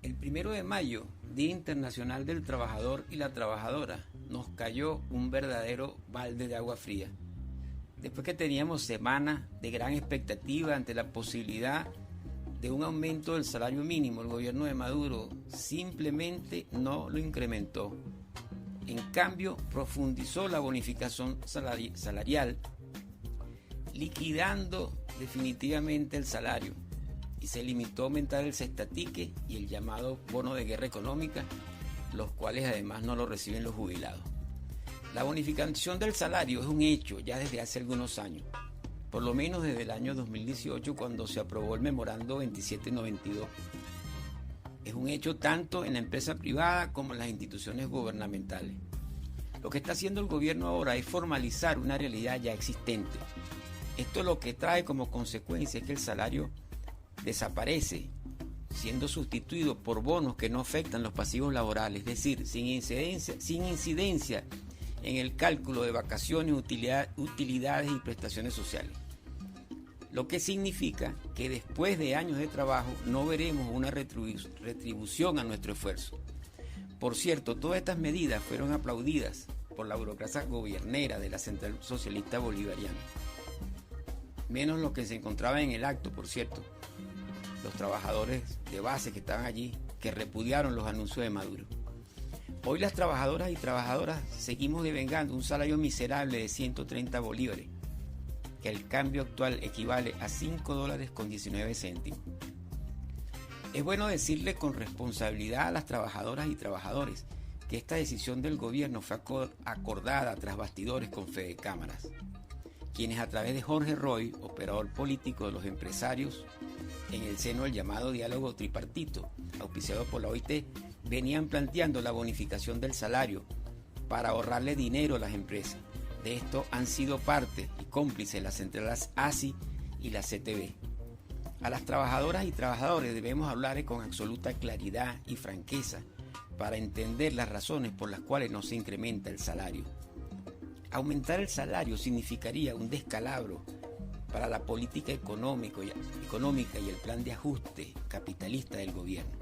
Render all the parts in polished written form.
El 1 de mayo, Día Internacional del Trabajador y la Trabajadora, nos cayó un verdadero balde de agua fría. Después que teníamos semanas de gran expectativa ante la posibilidad de un aumento del salario mínimo, el gobierno de Maduro simplemente no lo incrementó. En cambio, profundizó la bonificación salarial, liquidando definitivamente el salario, y se limitó a aumentar el cestatique y el llamado bono de guerra económica, los cuales además no lo reciben los jubilados. La bonificación del salario es un hecho ya desde hace algunos años, por lo menos desde el año 2018, cuando se aprobó el memorando 2792. Es un hecho tanto en la empresa privada como en las instituciones gubernamentales. Lo que está haciendo el gobierno ahora es formalizar una realidad ya existente. Esto lo que trae como consecuencia es que el salario desaparece, siendo sustituido por bonos que no afectan los pasivos laborales, es decir, sin incidencia en el cálculo de vacaciones, utilidades y prestaciones sociales. Lo que significa que después de años de trabajo no veremos una retribución a nuestro esfuerzo. Por cierto, todas estas medidas fueron aplaudidas por la burocracia gobiernera de la Central Socialista Bolivariana. Menos lo que se encontraba en el acto, por cierto, los trabajadores de base que estaban allí, que repudiaron los anuncios de Maduro. Hoy las trabajadoras y trabajadoras seguimos devengando un salario miserable de 130 bolívares, que el cambio actual equivale a $5.19. Es bueno decirle con responsabilidad a las trabajadoras y trabajadores que esta decisión del gobierno fue acordada tras bastidores con Fedecámaras, quienes a través de Jorge Roy, operador político de los empresarios, en el seno del llamado diálogo tripartito, auspiciado por la OIT, venían planteando la bonificación del salario para ahorrarle dinero a las empresas. De esto han sido parte y cómplices las centrales ASI y la CTB. A las trabajadoras y trabajadores debemos hablar con absoluta claridad y franqueza para entender las razones por las cuales no se incrementa el salario. Aumentar el salario significaría un descalabro para la política económica y el plan de ajuste capitalista del gobierno,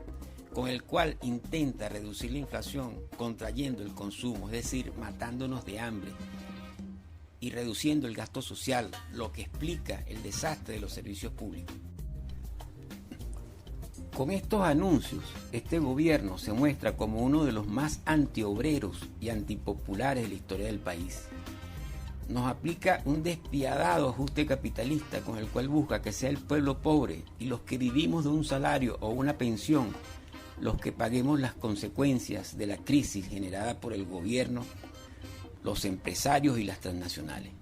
con el cual intenta reducir la inflación contrayendo el consumo, es decir, matándonos de hambre, y reduciendo el gasto social, lo que explica el desastre de los servicios públicos. Con estos anuncios, este gobierno se muestra como uno de los más antiobreros y antipopulares de la historia del país. Nos aplica un despiadado ajuste capitalista con el cual busca que sea el pueblo pobre y los que vivimos de un salario o una pensión los que paguemos las consecuencias de la crisis generada por el gobierno, los empresarios y las transnacionales.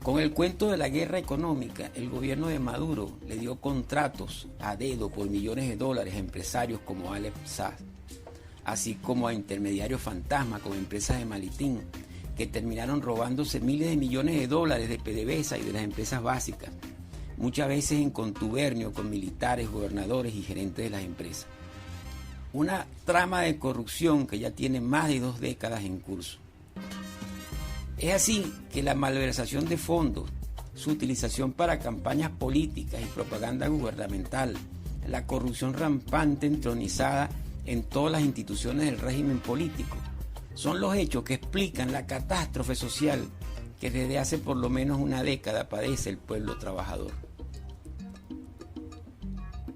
Con el cuento de la guerra económica, el gobierno de Maduro le dio contratos a dedo por millones de dólares a empresarios como Alex Saab, así como a intermediarios fantasma como empresas de Malitín, que terminaron robándose miles de millones de dólares de PDVSA y de las empresas básicas, muchas veces en contubernio con militares, gobernadores y gerentes de las empresas. Una trama de corrupción que ya tiene más de 2 décadas en curso. Es así que la malversación de fondos, su utilización para campañas políticas y propaganda gubernamental, la corrupción rampante entronizada en todas las instituciones del régimen político, son los hechos que explican la catástrofe social que desde hace por lo menos una década padece el pueblo trabajador.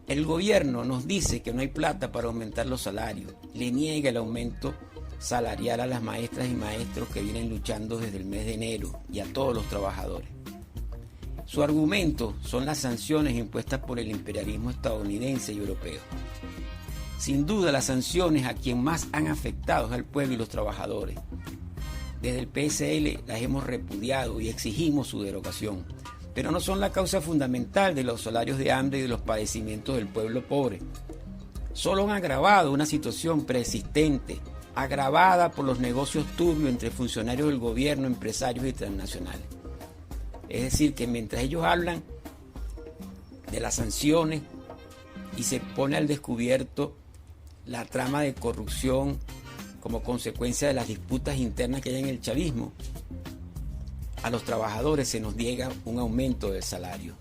El gobierno nos dice que no hay plata para aumentar los salarios, le niega el aumento salarial a las maestras y maestros que vienen luchando desde el mes de enero y a todos los trabajadores. Su argumento son las sanciones impuestas por el imperialismo estadounidense y europeo. Sin duda, las sanciones a quien más han afectado es al pueblo y los trabajadores. Desde el PSL las hemos repudiado y exigimos su derogación, pero no son la causa fundamental de los salarios de hambre y de los padecimientos del pueblo pobre. Solo han agravado una situación preexistente, agravada por los negocios turbios entre funcionarios del gobierno, empresarios y transnacionales. Es decir, que mientras ellos hablan de las sanciones y se pone al descubierto la trama de corrupción como consecuencia de las disputas internas que hay en el chavismo, a los trabajadores se nos niega un aumento del salario.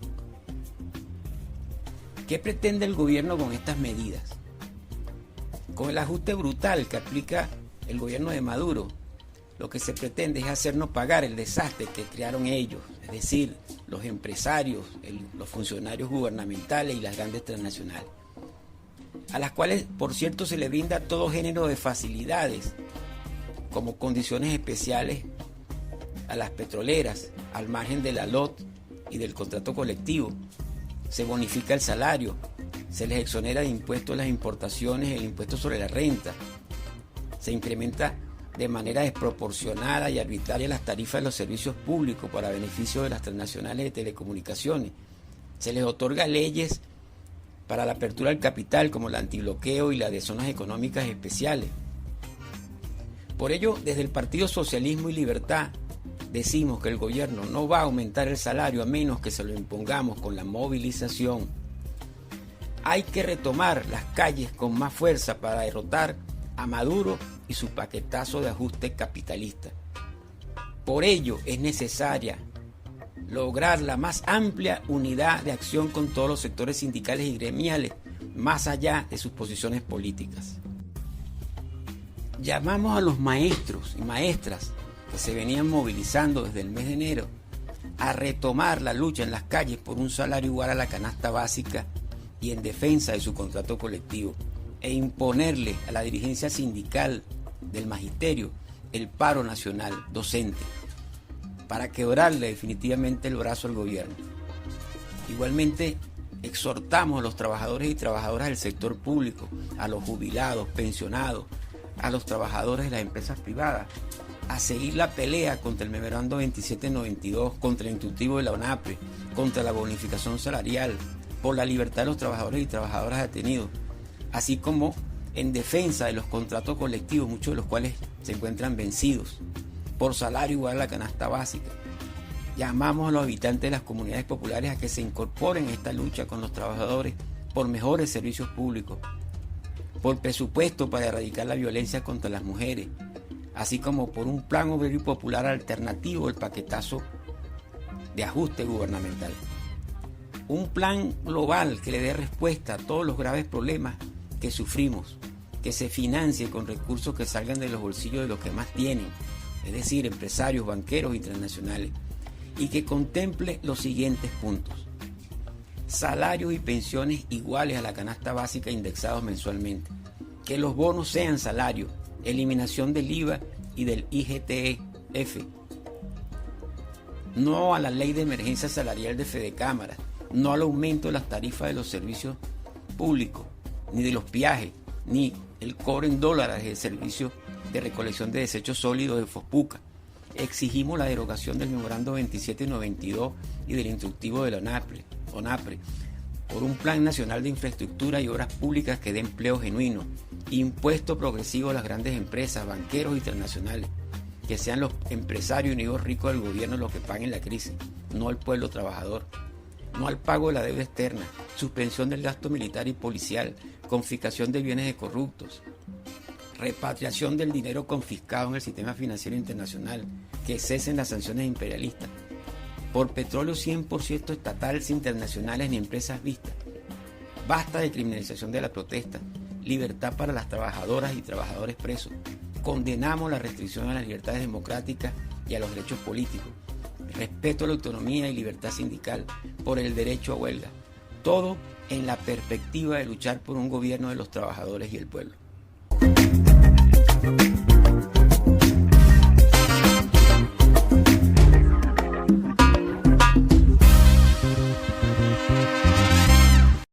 ¿Qué pretende el gobierno con estas medidas? Con el ajuste brutal que aplica el gobierno de Maduro, lo que se pretende es hacernos pagar el desastre que crearon ellos, es decir, los empresarios, los funcionarios gubernamentales y las grandes transnacionales, a las cuales, por cierto, se les brinda todo género de facilidades, como condiciones especiales a las petroleras, al margen de la LOT y del contrato colectivo. Se bonifica el salario, se les exonera de impuestos las importaciones, el impuesto sobre la renta, se incrementa de manera desproporcionada y arbitraria las tarifas de los servicios públicos para beneficio de las transnacionales de telecomunicaciones, se les otorga leyes para la apertura del capital como el antibloqueo y la de zonas económicas especiales. Por ello, desde el Partido Socialismo y Libertad decimos que el gobierno no va a aumentar el salario a menos que se lo impongamos con la movilización. Hay que retomar las calles con más fuerza para derrotar a Maduro y su paquetazo de ajuste capitalista. Por ello es necesaria lograr la más amplia unidad de acción con todos los sectores sindicales y gremiales, más allá de sus posiciones políticas. Llamamos a los maestros y maestras que se venían movilizando desde el mes de enero a retomar la lucha en las calles por un salario igual a la canasta básica y en defensa de su contrato colectivo, e imponerle a la dirigencia sindical del magisterio el paro nacional docente para quebrarle definitivamente el brazo al gobierno. Igualmente, exhortamos a los trabajadores y trabajadoras del sector público, a los jubilados, pensionados, a los trabajadores de las empresas privadas, a seguir la pelea contra el memorando 2792, contra el instructivo de la ONAPRE, contra la bonificación salarial, por la libertad de los trabajadores y trabajadoras detenidos, así como en defensa de los contratos colectivos, muchos de los cuales se encuentran vencidos, por salario igual a la canasta básica. Llamamos a los habitantes de las comunidades populares a que se incorporen a esta lucha con los trabajadores por mejores servicios públicos, por presupuesto para erradicar la violencia contra las mujeres, así como por un plan obrero y popular alternativo al paquetazo de ajuste gubernamental. Un plan global que le dé respuesta a todos los graves problemas que sufrimos, que se financie con recursos que salgan de los bolsillos de los que más tienen, es decir, empresarios, banqueros y transnacionales, y que contemple los siguientes puntos: salarios y pensiones iguales a la canasta básica indexados mensualmente, que los bonos sean salarios, eliminación del IVA y del IGTF, no a la ley de emergencia salarial de Fedecámara, no al aumento de las tarifas de los servicios públicos, ni de los peajes, ni el cobro en dólares del servicio de recolección de desechos sólidos de Fospuca. Exigimos la derogación del memorando 2792 y del instructivo de la ONAPRE, por un plan nacional de infraestructura y obras públicas que dé empleo genuino, impuesto progresivo a las grandes empresas, banqueros y transnacionales, que sean los empresarios y negocios ricos del gobierno los que paguen la crisis, no el pueblo trabajador. No al pago de la deuda externa, suspensión del gasto militar y policial, confiscación de bienes de corruptos, repatriación del dinero confiscado en el sistema financiero internacional, que cesen las sanciones imperialistas, por petróleo 100% estatal sin internacionales ni empresas vistas. Basta de criminalización de la protesta, libertad para las trabajadoras y trabajadores presos. Condenamos la restricción a las libertades democráticas y a los derechos políticos. Respeto a la autonomía y libertad sindical, por el derecho a huelga. Todo en la perspectiva de luchar por un gobierno de los trabajadores y el pueblo.